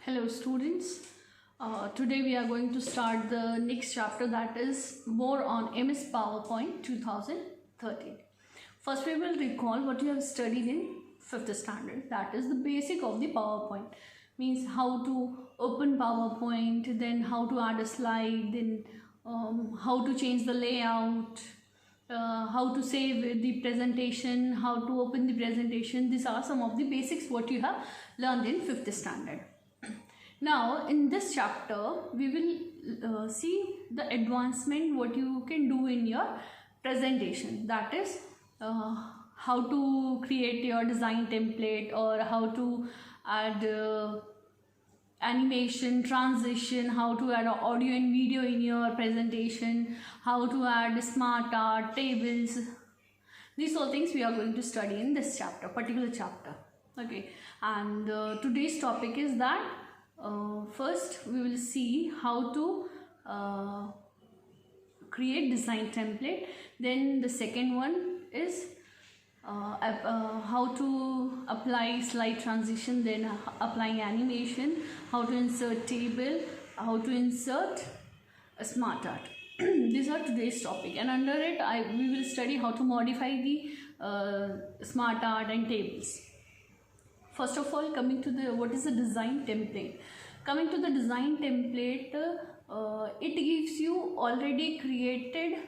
Hello students, today we are going to start the next chapter, that is more on MS PowerPoint 2013. First we will recall what you have studied in 5th standard, that is the basic of the PowerPoint. Means how to open PowerPoint, then how to add a slide, then how to change the layout, how to save the presentation, how to open the presentation. These are some of the basics what you have learned in 5th standard. Now in this chapter we will see the advancement what you can do in your presentation, that is how to create your design template, or how to add animation, transition, how to add audio and video in your presentation, how to add SmartArt, tables. These all things we are going to study in this chapter, particular chapter. Okay, and today's topic is that first we will see how to create design template. Then the second one is how to apply slide transition, then applying animation, how to insert table, how to insert a SmartArt. These are today's topic, and under it we will study how to modify the SmartArt and tables. First of all, coming to the what is a design template. Coming to the design template, it gives you already created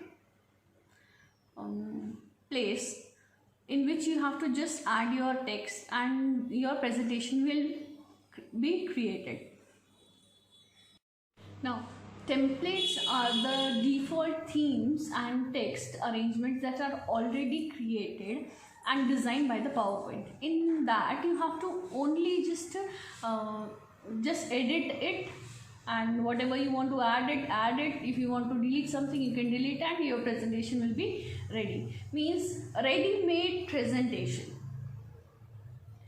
place in which you have to just add your text and your presentation will be created. Now, templates are the default themes and text arrangements that are already created and designed by the PowerPoint. In that you have to only just edit it, and whatever you want to add it. If you want to delete something, you can delete, and your presentation will be ready. Means ready-made presentation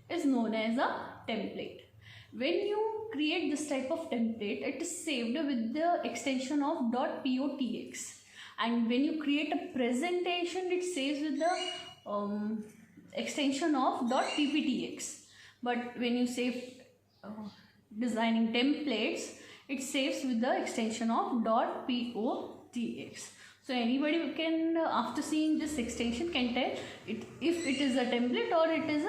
is known as a template. When you create this type of template, it is saved with the extension of .potx, and when you create a presentation, it saves with the extension of .pptx. But when you save designing templates, it saves with the extension of .potx. So anybody can, after seeing this extension, can tell it if it is a template or it is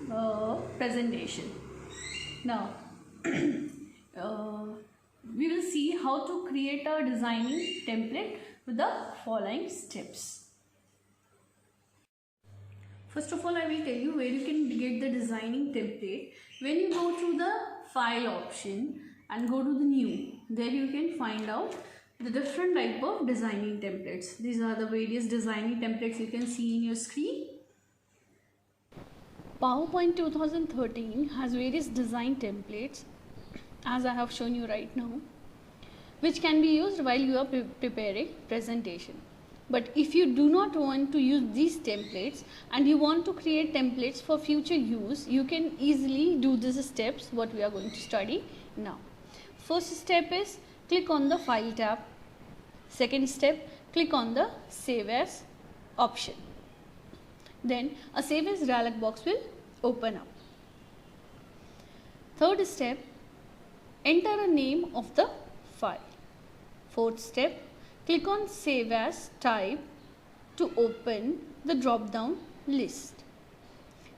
a presentation. Now we will see how to create a designing template with the following steps. First of all, I will tell you where you can get the designing template. When you go to the file option and go to the new, there you can find out the different type of designing templates. These are the various designing templates you can see in your screen. PowerPoint 2013 has various design templates, as I have shown you right now, which can be used while you are preparing presentation. But if you do not want to use these templates and you want to create templates for future use, you can easily do these steps what we are going to study now. First step is click on the File tab. Second step, click on the Save As option. Then a Save As dialog box will open up. Third step, enter a name of the file. Fourth step, click on Save As type to open the drop down list.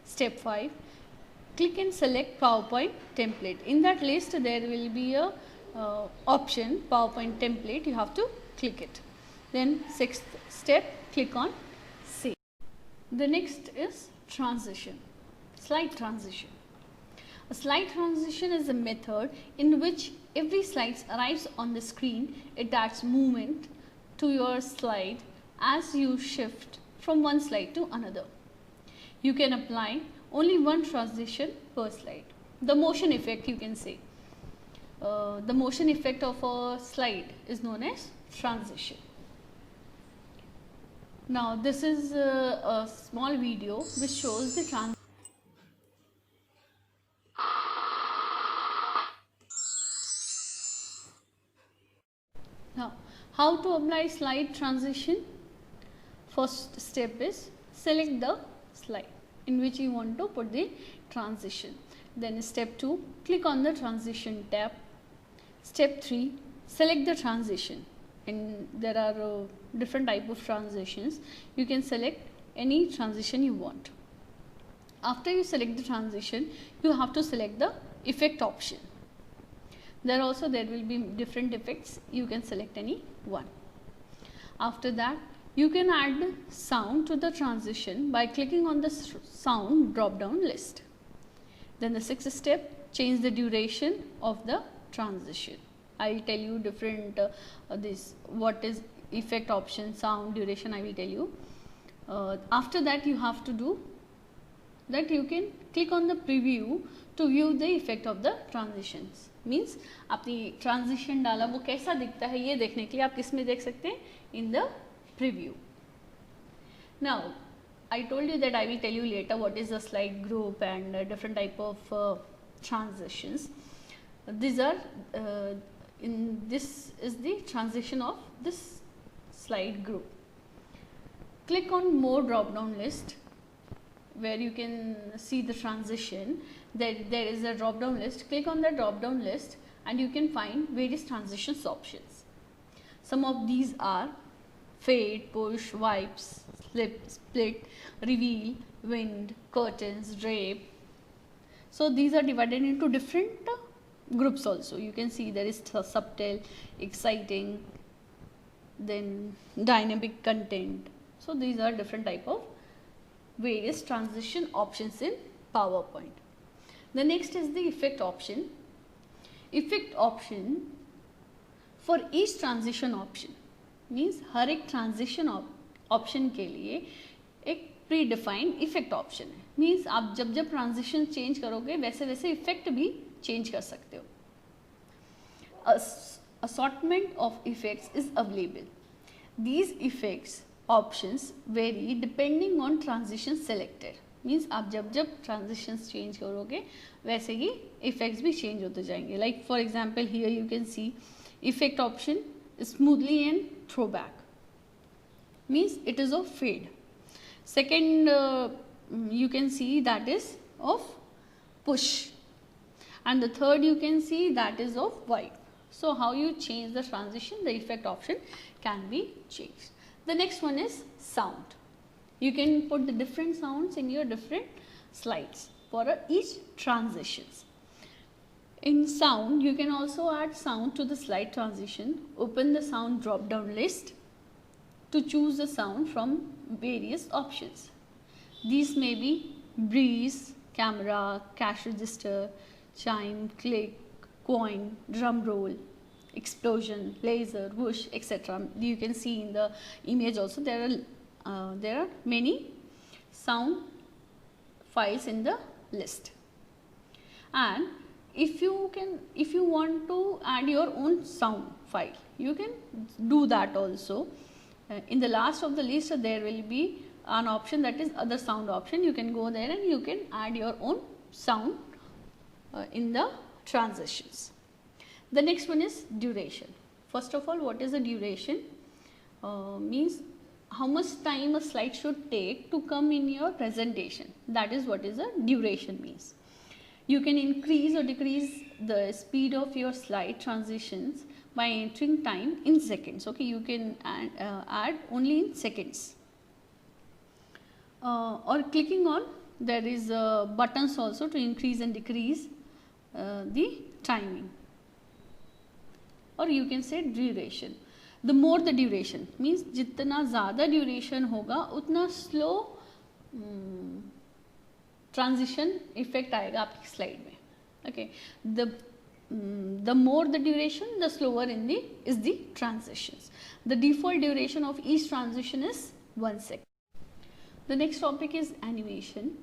Step 5, click and select PowerPoint template. In that list there will be a option PowerPoint template, you have to click it. Then sixth step, click on Save. The next is transition, slide transition. A slide transition is a method in which every slide arrives on the screen. It adds movement to your slide as you shift from one slide to another. You can apply only one transition per slide. The motion effect, you can say. The motion effect of a slide is known as transition. Now this is a small video which shows the transition. Now, how to apply slide transition? First step is select the slide in which you want to put the transition. Then step 2, click on the transition tab. Step 3, select the transition, and there are different type of transitions. You can select any transition you want. After you select the transition, you have to select the effect option. There will be different effects. You can select any one. After that, you can add sound to the transition by clicking on the sound drop down list. Then the sixth step, change the duration of the transition. I will tell you different what is effect option, sound, duration, I will tell you. After that, you have to do that. You can click on the preview to view the effect of the transitions. Means आपने transition डाला वो कैसा दिखता है ये देखने के लिए आप किस में देख सकते हैं, in the preview. Now I told you that I will tell you later what is the slide group and different type of transitions. These are this is the transition of this slide group. Click on more drop down list where you can see the transition. There is a drop down list. Click on the drop down list and you can find various transitions options. Some of these are fade, push, wipes, split, reveal, wind, curtains, drape. So these are divided into different groups also. You can see there is subtle, exciting, then dynamic content. So these are different type of various transition options in PowerPoint. The next is the effect option. Effect option for each transition option means हर एक transition option के लिए एक predefined effect option है. Means आप जब जब transition change करोगे वैसे वैसे effect भी change कर सकते हो. Assortment of effects is available. These effects options vary depending on transition selected. Means आप जब जब transitions change करोगे वैसे ही effects भी change होते जाएंगे. Like for example here you can see effect option smoothly and throwback. Means it is of fade. Second you can see that is of push. And the third you can see that is of wipe. So how you change the transition, the effect option can be changed. The next one is sound. You can put the different sounds in your different slides for each transitions. In sound, you can also add sound to the slide transition. Open the sound drop down list to choose the sound from various options. These may be breeze, camera, cash register, chime, click, coin, drum roll, explosion, laser, whoosh, etc. You can see in the image also there are many sound files in the list. And if you want to add your own sound file, you can do that also. In the last of the list there will be an option that is other sound option. You can go there and you can add your own sound in the transitions. The next one is duration. First of all, what is the duration? Means how much time a slide should take to come in your presentation. That is what is the duration means. You can increase or decrease the speed of your slide transitions by entering time in seconds. Okay, you can add only in seconds. Or clicking on, there is buttons also to increase and decrease the timing. Or you can say duration. The more the duration means जितना ज़्यादा duration होगा उतना slow transition effect आएगा आपकी slide में. Okay, the more the duration, the slower is the transitions. The default duration of each transition is 1 second. The next topic is animation.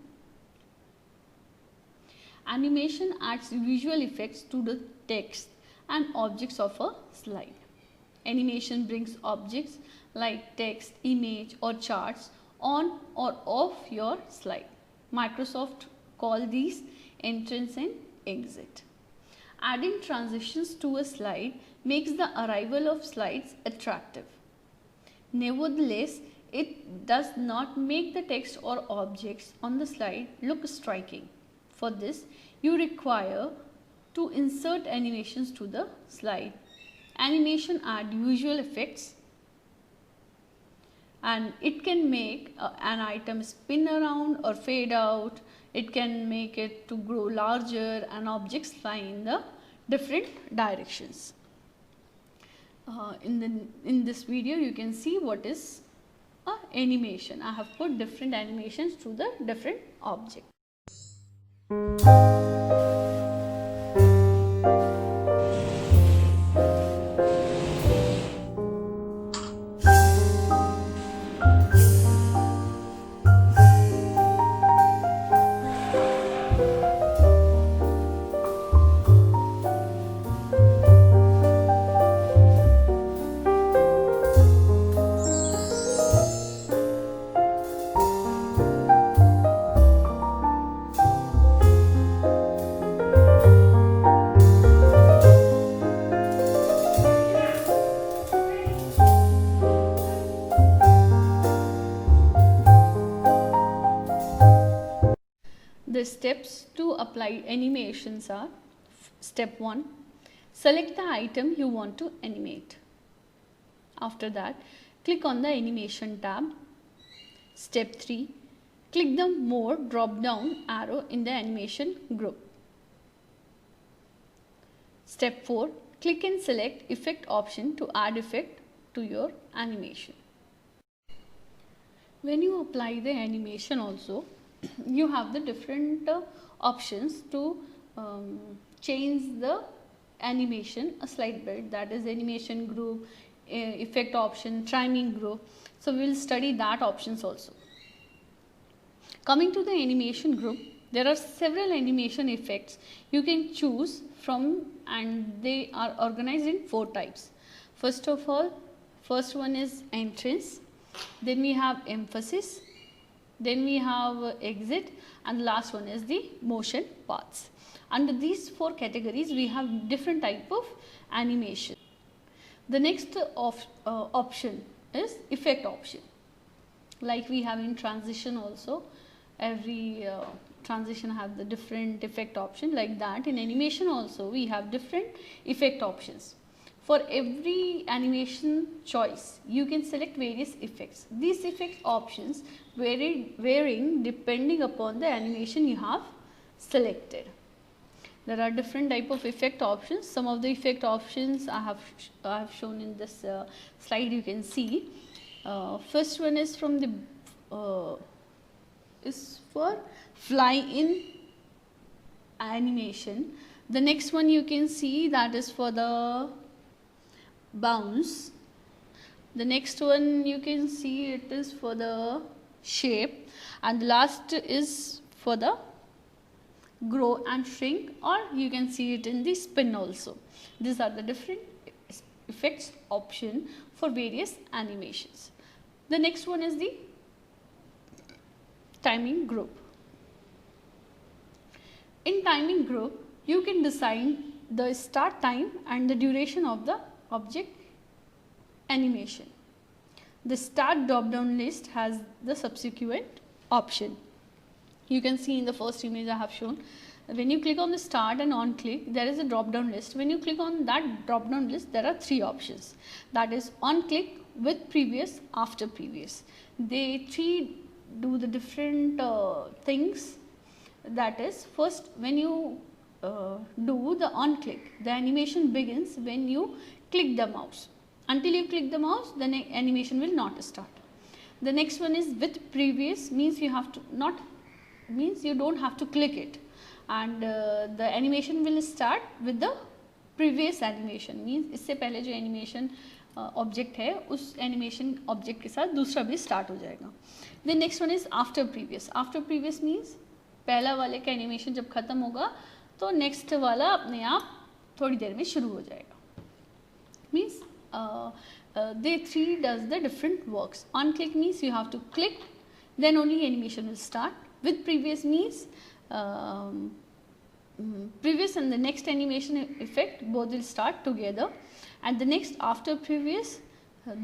Animation adds visual effects to the text and objects of a slide. Animation brings objects like text, image or charts on or off your slide. Microsoft call these entrance and exit. Adding transitions to a slide makes the arrival of slides attractive. Nevertheless, it does not make the text or objects on the slide look striking. For this, you require to insert animations to the slide. Animation add visual effects, and it can make an item spin around or fade out. It can make it to grow larger and objects fly in the different directions. In this video you can see what is a animation. I have put different animations to the different objects. The steps to apply animations are: step 1, select the item you want to animate. After that, click on the animation tab. Step 3, click the more drop down arrow in the animation group. Step 4, click and select effect option to add effect to your animation. When you apply the animation also, you have the different options to change the animation a slight bit, that is animation group, effect option, trimming group. So we will study that options also. Coming to the animation group, there are several animation effects you can choose from, and they are organized in 4 types. First of all, first one is entrance, then we have emphasis, then we have exit, and the last one is the motion paths. Under these 4 categories we have different type of animation. The next option is effect option. Like we have in transition also, every transition have the different effect option. Like that in animation also we have different effect options. For every animation choice, you can select various effects. These effect options varying depending upon the animation you have selected. There are different type of effect options. Some of the effect options I have shown in this slide. You can see. First one is from the is for fly in animation. The next one you can see, that is for the bounce. The next one you can see, it is for the shape, and the last is for the grow and shrink, or you can see it in the spin also. These are the different effects option for various animations. The next one is the timing group. In timing group, you can decide the start time and the duration of the object animation. The start drop down list has the subsequent option. You can see in the first image I have shown, when you click on the start and on click, there is a drop down list. When you click on that drop down list, there are 3 options, that is on click, with previous, after previous. They 3 do the different things. That is, first when you do the on click, the animation begins when you click the mouse. Until you click the mouse, the animation will not start. The next one is with previous, means you have to you don't have to click it, and the animation will start with the previous animation. Means इससे पहले जो animation object है, उस animation object के साथ दूसरा भी start हो जाएगा. The next one is after previous. After previous means पहला वाले का animation जब खत्म होगा तो next वाला अपने आप थोड़ी देर में शुरू हो जाएगा. Means they 3 does the different works. On click means you have to click, then only animation will start. With previous means previous and the next animation effect both will start together, and the next after previous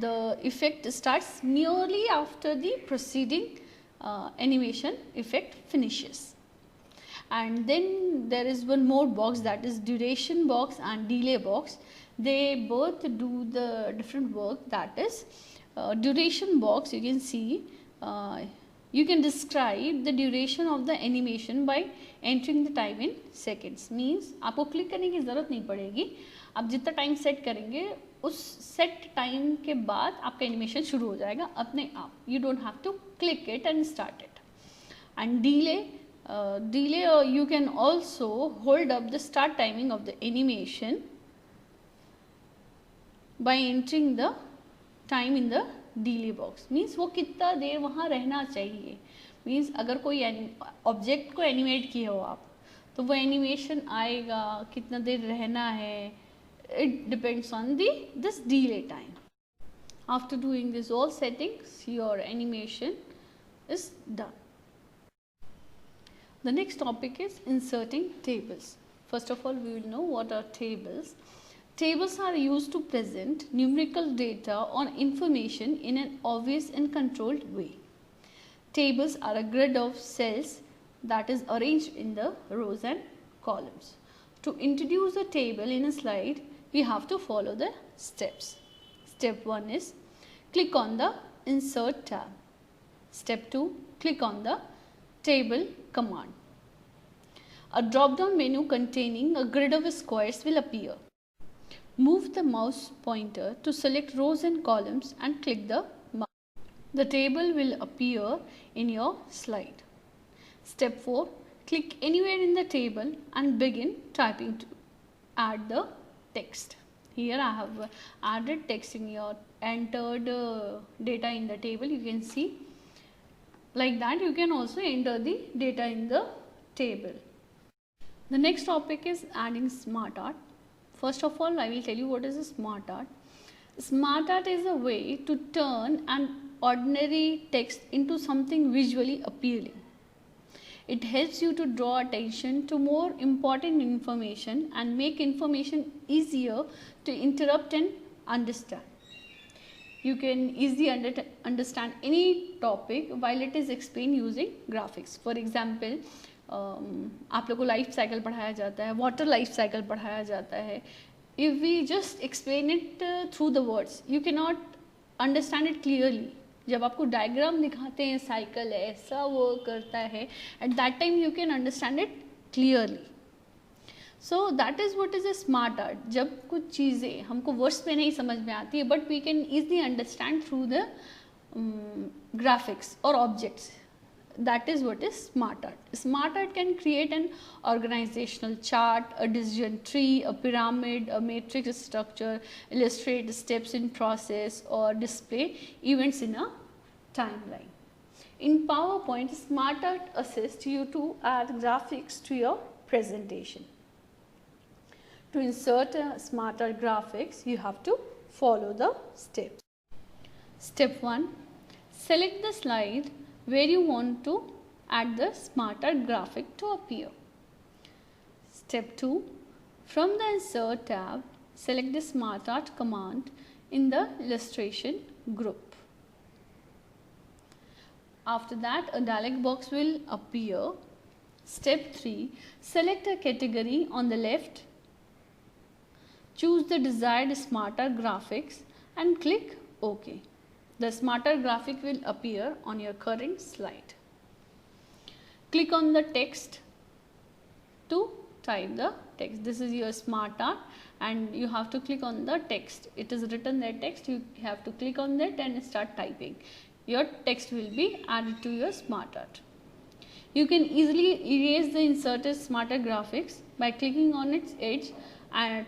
the effect starts merely after the preceding animation effect finishes. and then there is one more box, that is duration box and delay box. They both do the different work. That is duration box, you can see you can describe the duration of the animation by entering the time in seconds. Means आपको click करने की ज़रूरत नहीं पड़ेगी, आप जितना time set करेंगे उस सेट टाइम के बाद आपका एनिमेशन शुरू हो जाएगा अपने आप. You don't have to click it and start it. And delay you can also hold up the start timing of the animation by entering the time in the delay box. Means वो कितना देर वहाँ रहना चाहिए. Means अगर कोई object को animate किए हो आप, तो वो एनिमेशन आएगा, कितना देर रहना है, it depends on this delay time. After doing this all settings, your animation is done. The next topic is inserting tables. First of all, we will know what are tables. Tables are used to present numerical data on information in an obvious and controlled way. Tables are a grid of cells that is arranged in the rows and columns. To introduce a table in a slide, we have to follow the steps. Step 1 is click on the Insert tab. Step 2, click on the Table command. A drop-down menu containing a grid of squares will appear. Move the mouse pointer to select rows and columns and click the mouse. The table will appear in your slide. Step 4, click anywhere in the table and begin typing to add the text. Here I have added text in your entered data in the table. You can see like that. You can also enter the data in the table. The next topic is adding SmartArt. First of all, I will tell you what is a SmartArt. SmartArt is a way to turn an ordinary text into something visually appealing. It helps you to draw attention to more important information and make information easier to interrupt and understand. You can easily understand any topic while it is explained using graphics. For example, आप लोगों को life cycle पढ़ाया जाता है, water life cycle पढ़ाया जाता है. If we just explain it through the words, you cannot understand it clearly. जब आपको डायग्राम दिखाते हैं, साइकिल ऐसा वर्क करता है, at that time you can understand it clearly. So that is what is a smart art. जब कुछ चीज़ें हमको वर्ड्स में नहीं समझ में आती है, but we can easily understand through the graphics or objects. That is what is SmartArt. SmartArt can create an organizational chart, a decision tree, a pyramid, a matrix structure, illustrate steps in process, or display events in a timeline. In PowerPoint, SmartArt assists you to add graphics to your presentation. To insert SmartArt graphics, you have to follow the steps. Step 1. Select the slide where you want to add the SmartArt graphic to appear. Step 2. From the Insert tab, select the SmartArt command in the illustration group. After that, a dialog box will appear. Step 3. Select a category on the left. Choose the desired SmartArt graphics and click OK. The SmartArt graphic will appear on your current slide. Click on the text to type the text. This is your SmartArt and you have to click on the text. It is written there text, you have to click on that and start typing. Your text will be added to your SmartArt. You can easily erase the inserted SmartArt graphics by clicking on its edge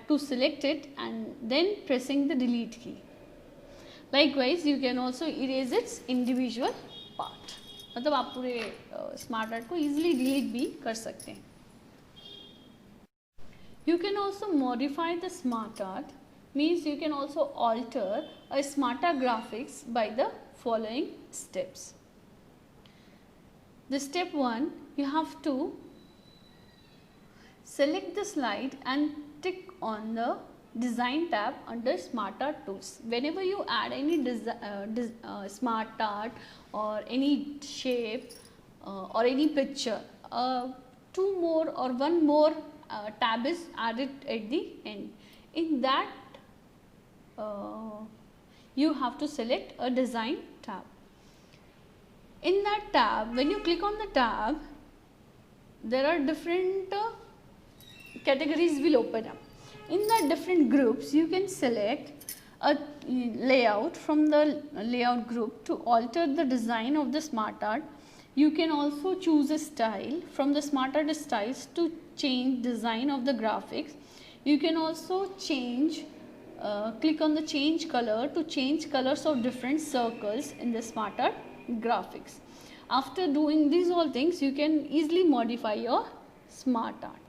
to select it and then pressing the delete key. Likewise, you can also erase its individual part. मतलब आप पूरे SmartArt को easily delete भी कर सकते हैं. You can also modify the SmartArt. Means you can also alter a SmartArt graphics by the following steps. The step 1, you have to select the slide and tick on the Design tab under SmartArt tools. Whenever you add any SmartArt or any shape or any picture, two more or one more tab is added at the end. In that you have to select a design tab. In that tab, when you click on the tab, there are different categories will open up. In the different groups, you can select a layout from the layout group to alter the design of the SmartArt. You can also choose a style from the SmartArt styles to change design of the graphics. You can also change, click on the change color to change colors of different circles in the SmartArt graphics. After doing these all things, you can easily modify your SmartArt.